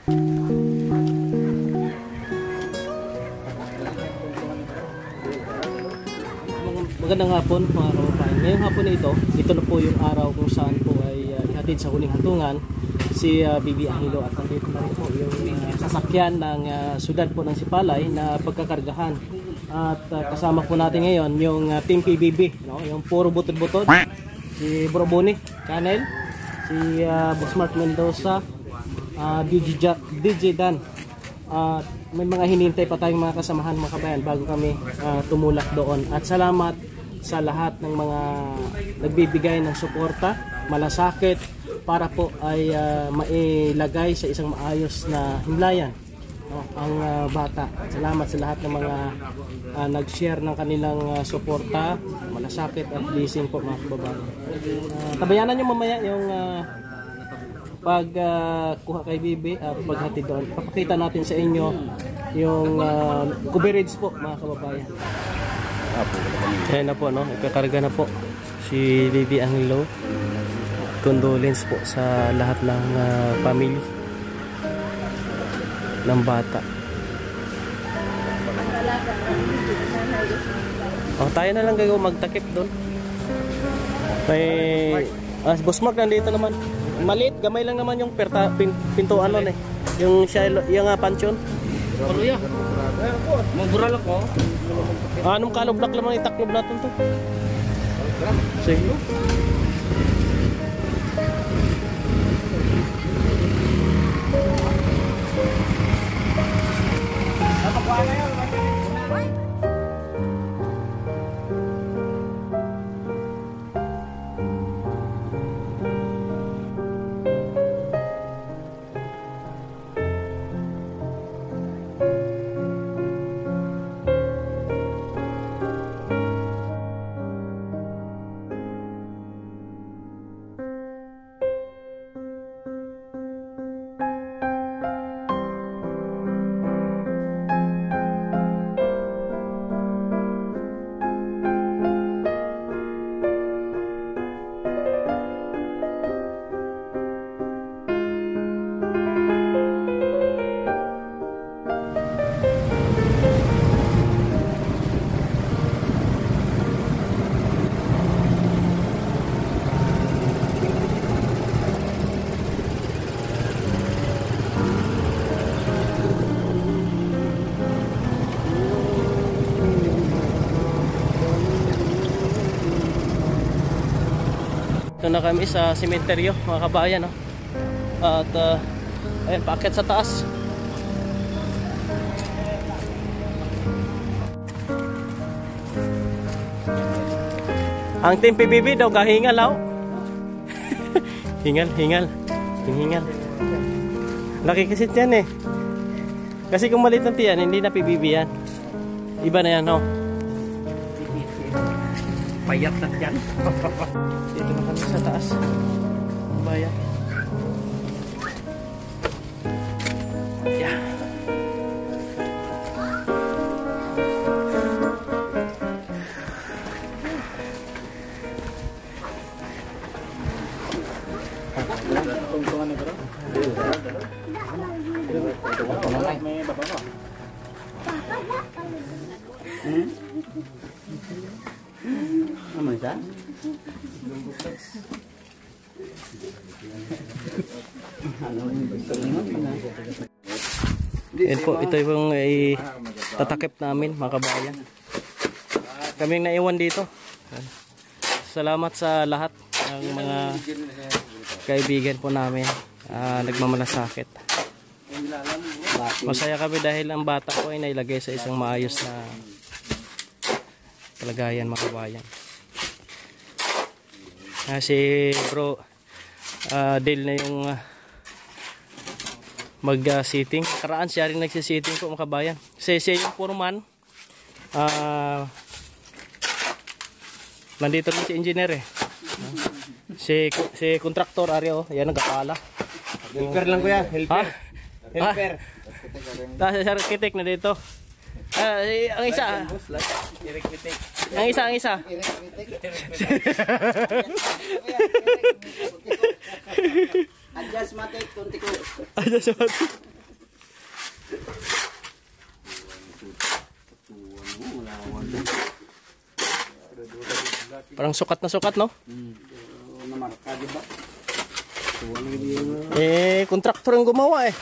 Magandang hapon mga kababayan. Ngayong hapon na ito na po yung araw kung saan po ay ihatid sa huling hatungan si Bibi Angelo, at nandito na rin po yung sasakyan ng syudad po ng Sipalay na pagkakargahan. At kasama po natin ngayon yung Team PBB, no? Yung puro butod-butod, si Bro Bonnie Channel, si Boss Mark Mendoza, DJ Dan. May mga hinintay pa tayong mga kasamahan mga kabayan bago kami tumulak doon. At salamat sa lahat ng mga nagbibigay ng suporta, malasakit para po ay mailagay sa isang maayos na himlayan, no, ang bata. Salamat sa lahat ng mga nag-share ng kanilang suporta, malasakit at blessing po mga kababayan. Tabayanan nyo mamaya yung pagkuha kay Bibi, paghatid doon. Papakita natin sa inyo yung coverage po mga kababayan. Ayan na po, no? Nagkakarga na po si Bibi Angelo. Condolence po sa lahat ng family ng bata. Tayo na lang gagawin magtakip doon. May Boss Mark nandito naman. Maliit, gamay lang naman yung pintuan nun eh. Yung pansyon. Karuya. Magbural ako. Anong kaloblak naman itaklob natin to? Sige. Ito na kami sa sementeryo mga kabayan, no? At ayun, paakyat sa taas. Ang Team PBB daw gahingal daw. hingal. Laki kasi yan eh. Kasi kung maliit ng tiyan, hindi na PBB yan. Iba na yan, no? Payat na yan. Dito na kami sa taas. Bayan. Yeah. Naman siya? Yan po, ito yung tatakip namin mga kabayan. Kaming naiwan dito. Salamat sa lahat ng mga kaibigan po namin, nagmamalasakit. Masaya kami dahil ang bata ko ay nailagay sa isang maayos na kalagayan mga kabayan. Si Bro Dale na yung mag-sitting. Karaan siya rin nagsisitting po mga kabayan. Kasi siya yung foreman. Nandito rin si engineer eh. Si contractor Aryo, yan nagkakala. Helper lang kuya, helper. Helper. Tapos si architect na dito. Ang isa. Ang isa. Adjustmatic 20 ko. Adjustmatic. Parang sukat na sukat, no? Namarka, di ba? Kontraktor ang gumawa eh.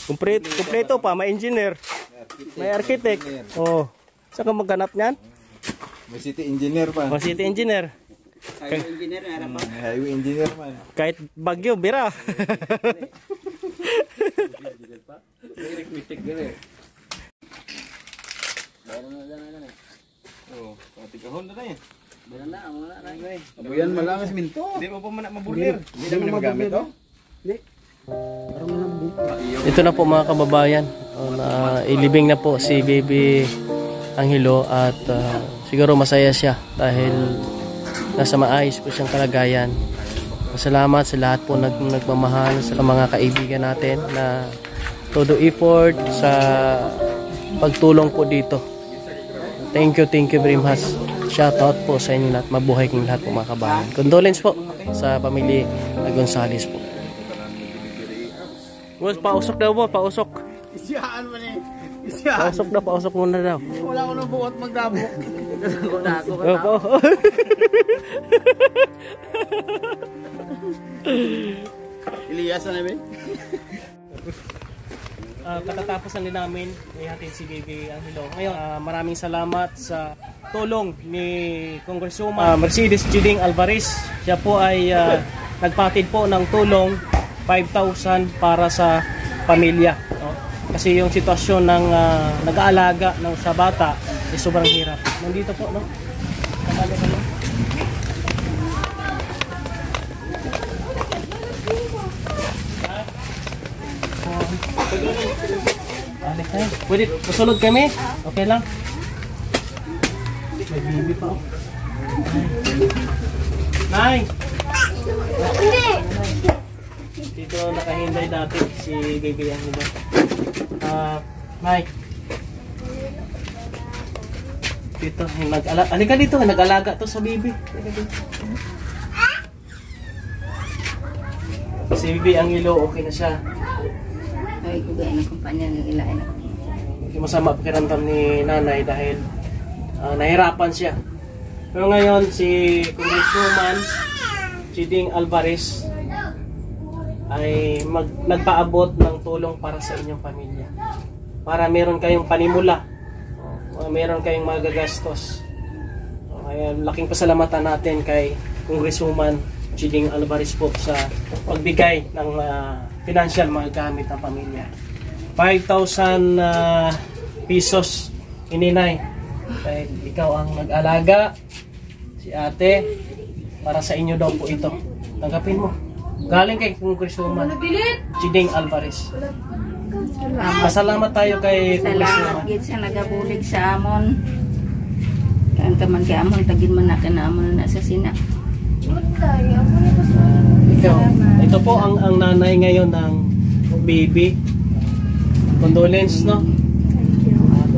Kompleto pa, may engineer. May architect. Oh. Saan ka maghanap niyan? May city engineer pa. May city engineer. Highway engineer, highway engineer man. Kahit bagyo, bira. Patikahon na yan. Abuyan malang minto. Hindi mo pa mabulir. Hindi naman magamit to. Ito na po mga kababayan. Ilibing na po si Baby Angelo at siguro masaya siya dahil nasa maayos po siyang kalagayan. Salamat sa lahat po nagmamahal, sa mga kaibigan natin na todo effort sa pagtulong po dito. Thank you very much. Shout out po sa inyo lahat. Mabuhay kayong lahat po mga kabayan. Condolence po sa pamilya Gonzales po. Well, pausok daw po, pausok. Isyahan mo ni. Isyahan. Pausok muna daw. Wala ko nang buot magdabok. Opo. Elias na namin. Katatapos din namin ihatid si Baby Angelo. Ngayon, maraming salamat sa tulong ni Congresswoman Mercedes Jiding Alvarez. Siya po ay nagpatid po ng tulong 5,000 para sa pamilya. No? Kasi yung sitwasyon ng nag-aalaga sa bata ay sobrang hirap. Nandito po, no? Pwede, pasulod kami? Okay lang? May bibi pa. Nay! Dito nakahinday dati si Baby Angelo. Nay! Dito, halika dito, nag-alaga to sa baby. Si Baby Angelo, okay na siya. Ay, kugay na kumpanya ng ilain. Hindi masama pakiramdam ni nanay dahil nahirapan siya. Pero ngayon, si Congresswoman Jiding Alvarez ay nagpaabot ng tulong para sa inyong pamilya. Para meron kayong panimula, meron kayong magagastos. Kaya laking pasalamatan natin kay Congresswoman Jiding Alvarez po sa pagbigay ng financial mga gamit ng pamilya. 5,000 pesos ininay. Dahil ikaw ang nag-alaga, si ate, para sa inyo daw po ito. Tanggapin mo. Galing kay Congresswoman Jiding Alvarez. Salamat tayo kay Salamat Congresswoman. gid sa nagabulig sa amon. Kan kaman kay amon tagin man na kanamon na sa sina. Ito po ang nanay ngayon ng baby. Condolence, no?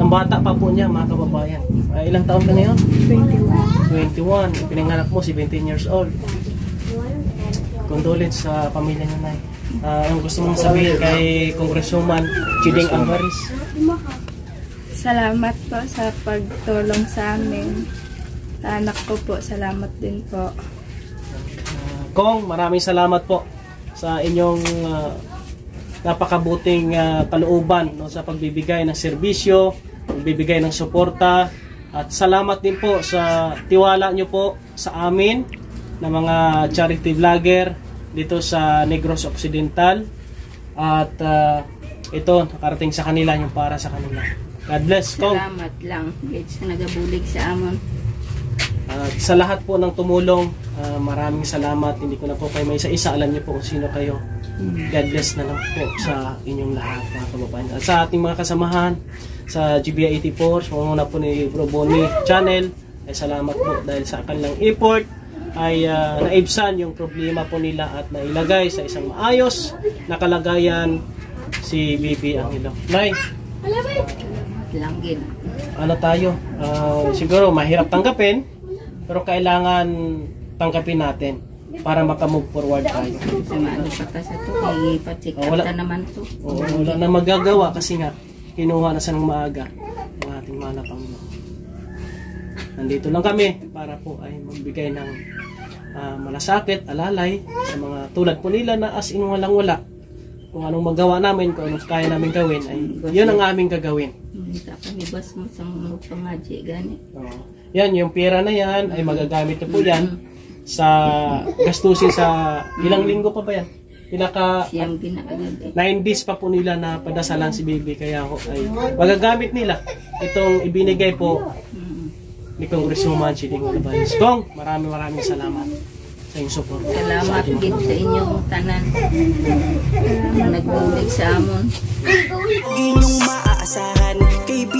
Ang bata pa po niya, mga kababayan. Ilang taon ka ngayon? 21. Pinanganak mo, 17 years old. Condolence sa pamilya niya, nay. Ang gusto mong sabihin kay Congresswoman Jiding Alvarez? Salamat po sa pagtulong sa amin. Sa anak ko po, salamat din po. Kong, maraming salamat po sa inyong napakabuting kalooban, no, sa pagbibigay ng serbisyo, pagbibigay ng suporta, at salamat din po sa tiwala nyo po sa amin na mga charity vlogger dito sa Negros Occidental, at ito nakarating sa kanila yung para sa kanila. God bless, Kong. Salamat lang gid sa nagabulig sa amon. Sa lahat po ng tumulong, maraming salamat. Hindi ko na po kayo may isa-isa, alam niyo po kung sino kayo. God bless na lang po sa inyong lahat, mga kababayan. At sa ating mga kasamahan sa GBI 84, sa mga po ni Bro Bonnie Channel, ay salamat po dahil sa kanilang effort ay naibsan yung problema po nila at nailagay sa isang maayos na kalagayan si Baby Angelo. Nay, Lang gid. ano tayo? Siguro mahirap tanggapin, pero kailangan tanggapin natin para makamove forward tayo. Sa maano pa ka sa to kay pa-check up Wala. ta naman to. Wala na magagawa kasi nga kinuha na sa ng maaga ang ating mga Panginoon. nandito lang kami para po ay magbigay ng malasakit, alalay sa mga tulad po nila na as in walang-wala. Kung anong magawa namin, kung anong kaya namin gawin, ay yun ang aming gagawin. Tapos mo sa mga pangaji gani. Yan, yung pera na yan ay magagamit na po yan sa gastusin sa ilang linggo pa ba yan? Siyang ginagagad. 9 days pa po nila na padasalan si Bibi, kaya ako ay magagamit nila itong ibinigay po ni Congresswoman Chiding Olabayas. Kong, maraming salamat sa inyong support. Salamat din sa inyong tanan. Nagbulig sa amon. Inyong maaasahan kay